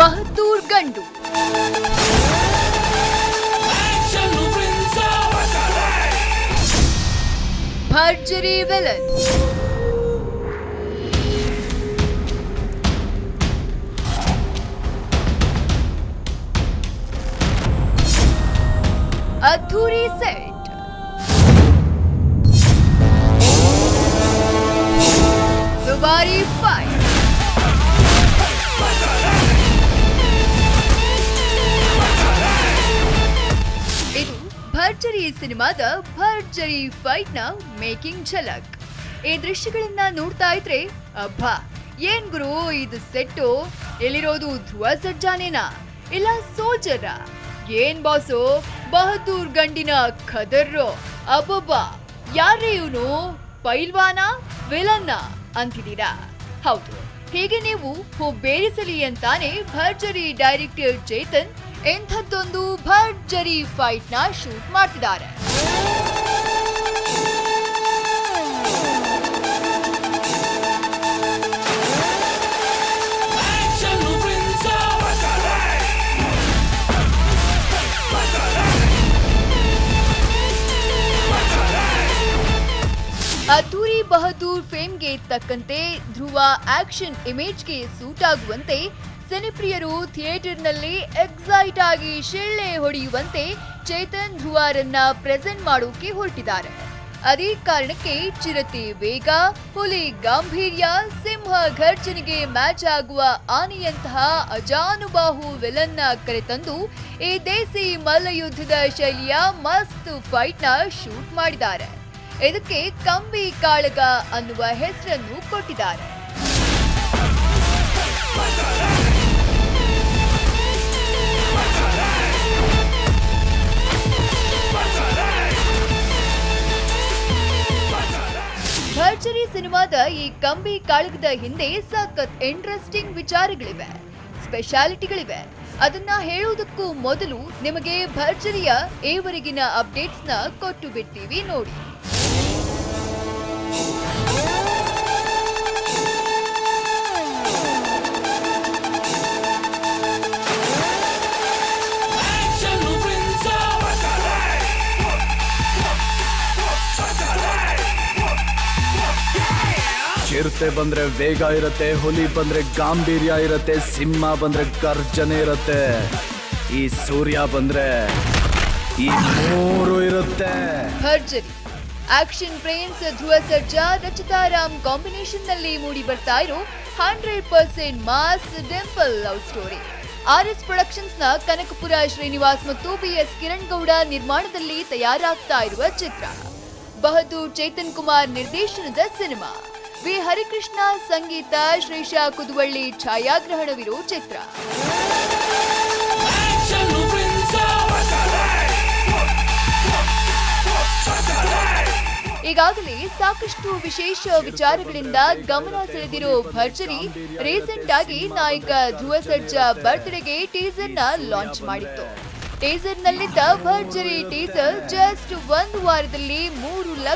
ಬಹದ್ದೂರ್ ಗಂಡು. ಭರ್ಜರಿ ವಿಲನ್. ಅದ್ಧೂರಿ ಸೆಟ್. ದುಬಾರಿ ಫೈಟ್. ಇದು ಭರ್ಜರಿ ಸಿನಿಮಾದ ಭರ್ಜರಿ ಫೈಟ್ ನ ಮೇಕಿಂಗ್ ಝಲಕ್. ಈ ದೃಶ್ಯಗಳನ್ನ ನೋಡ್ತಾ ಇದ್ರೆ ಅಬ್ಬಾ ಏನ್ ಗುರು ಇದು ಸೆಟ್ಟು, ಎಲ್ಲಿರೋದು ಧ್ರುವ ಸರ್ಜಾನೇನಾ ಇಲ್ಲ ಸೋಲ್ಜರ? ಏನ್ ಬಾಸು ಬಹದ್ದೂರ್ ಗಂಡಿನ ಖದರ್ರೋ, ಅಬ್ಬಬ್ಬಾ ಯಾರೇ ಇವನು, ಪೈಲ್ವಾನ ವಿಲನ್ನ ಅಂತಿದ್ದೀರಾ? ಹೌದು, ಹೀಗೆ ನೀವು ಬೇರಿಸಲಿ ಅಂತಾನೆ ಭರ್ಜರಿ ಡೈರೆಕ್ಟರ್ ಚೇತನ್ ಎಂಥದ್ದೊಂದು ಭರ್ಜರಿ ಫೈಟ್ ನ ಶೂಟ್ ಮಾಡ್ತಿದ್ದಾರೆ. ಅದ್ಧೂರಿ ಬಹದ್ದೂರ್ ಫೇಮ್ಗೆ ತಕ್ಕಂತೆ ಧ್ರುವ ಆಕ್ಷನ್ ಇಮೇಜ್ಗೆ ಸೂಟ್ ಆಗುವಂತೆ ಸಿನಿಪ್ರಿಯರು ಥಿಯೇಟರ್ನಲ್ಲಿ ಎಕ್ಸೈಟ್ ಆಗಿ ಶಿಳ್ಳೆ ಹೊಡೆಯುವಂತೆ ಚೇತನ್ ಧ್ರುವರನ್ನ ಪ್ರೆಸೆಂಟ್ ಮಾಡೋಕೆ ಹೊರಟಿದ್ದಾರೆ. ಅದೇ ಕಾರಣಕ್ಕೆ ಚಿರತೆ ವೇಗ, ಹುಲಿ ಗಾಂಭೀರ್ಯ, ಸಿಂಹ ಘರ್ಜನೆಗೆ ಮ್ಯಾಚ್ ಆಗುವ ಆನೆಯಂತಹ ಅಜಾನುಬಾಹು ವಿಲನ್ನ ಕರೆತಂದು ಈ ದೇಸಿ ಮಲ್ಲಯುದ್ಧದ ಶೈಲಿಯ ಮಸ್ತ್ ಫೈಟ್ ನ ಶೂಟ್ ಮಾಡಿದ್ದಾರೆ. ಇದಕ್ಕೆ ಕಂಬಿ ಕಾಳಗ ಅನ್ನುವ ಹೆಸರನ್ನು ಕೊಟ್ಟಿದ್ದಾರೆ. ಭರ್ಜರಿ ಸಿನಿಮಾದ ಈ ಕಂಬಿ ಕಾಳಗದ ಹಿಂದೆ ಸಖತ್ ಇಂಟ್ರೆಸ್ಟಿಂಗ್ ವಿಚಾರಗಳಿವೆ, ಸ್ಪೆಷಾಲಿಟಿಗಳಿವೆ. ಅದನ್ನ ಹೇಳುವುದಕ್ಕೂ ಮೊದಲು ನಿಮಗೆ ಭರ್ಜರಿಯ ಈವರೆಗಿನ ಅಪ್ಡೇಟ್ಸ್ ನ ಕೊಟ್ಟು ಬಿಡ್ತೀವಿ ನೋಡಿ. ಚಿರತೆ ಬಂದ್ರೆ ವೇಗ ಇರತ್ತೆ, ಹುಲಿ ಬಂದ್ರೆ ಗಾಂಭೀರ್ಯ ಇರತ್ತೆ, ಸಿಂಹ ಬಂದ್ರೆ ಗರ್ಜನೆ ಇರತ್ತೆ, ಈ ಸೂರ್ಯ ಬಂದ್ರೆ ಈ ಮೂರು ಇರುತ್ತೆ. ಭರ್ಜರಿ action prince Dhruva Sarja Rachita Ram combination ನಲ್ಲಿ ಮೂಡಿ ಬರ್ತಾ ಇರೋ 100% mass dimple love story. RS productions ನ ಕನಕಪುರ ಶ್ರೀನಿವಾಸ್ ಮತ್ತು ಬಿಎಸ್ ಕಿರಣ್ ಗೌಡ ನಿರ್ಮಾಣದಲ್ಲಿ ತಯಾರಾಗ್ತಾ ಇರುವ ಚಿತ್ರ. ಬಹದ್ದೂರ್ ಚೇತನ್ ಕುಮಾರ್ ನಿರ್ದೇಶನದ ಸಿನಿಮಾ. ವಿ ಹರಿಕೃಷ್ಣ ಸಂಗೀತ, ಶ್ರೀಶಾ ಕುದುವಳ್ಳಿ ಛಾಯಾಗ್ರಹಣವಿರೋ ಚಿತ್ರ. ಈಗಾಗಲೇ ಸಾಕಷ್ಟು ವಿಶೇಷ ವಿಚಾರಗಳಿಂದ ಗಮನ ಸೆಳೆದಿರೋ ಭರ್ಜರಿ ರೀಸೆಂಟ್ ಆಗಿ ನಾಯಕ ಧ್ರುವ ಸರ್ಜಾ ಬರ್ತ್ಡೇಗೆ ಟೀಸರ್ ನ ಲಾಂಚ್ ಮಾಡಿತ್ತು. ಟೀಸರ್ ನಲ್ಲಿದ್ದ ಭರ್ಜರಿ ಟೀಸರ್ ಜಸ್ಟ್ 1 ವಾರದಲ್ಲಿ 3 ಲಕ್ಷ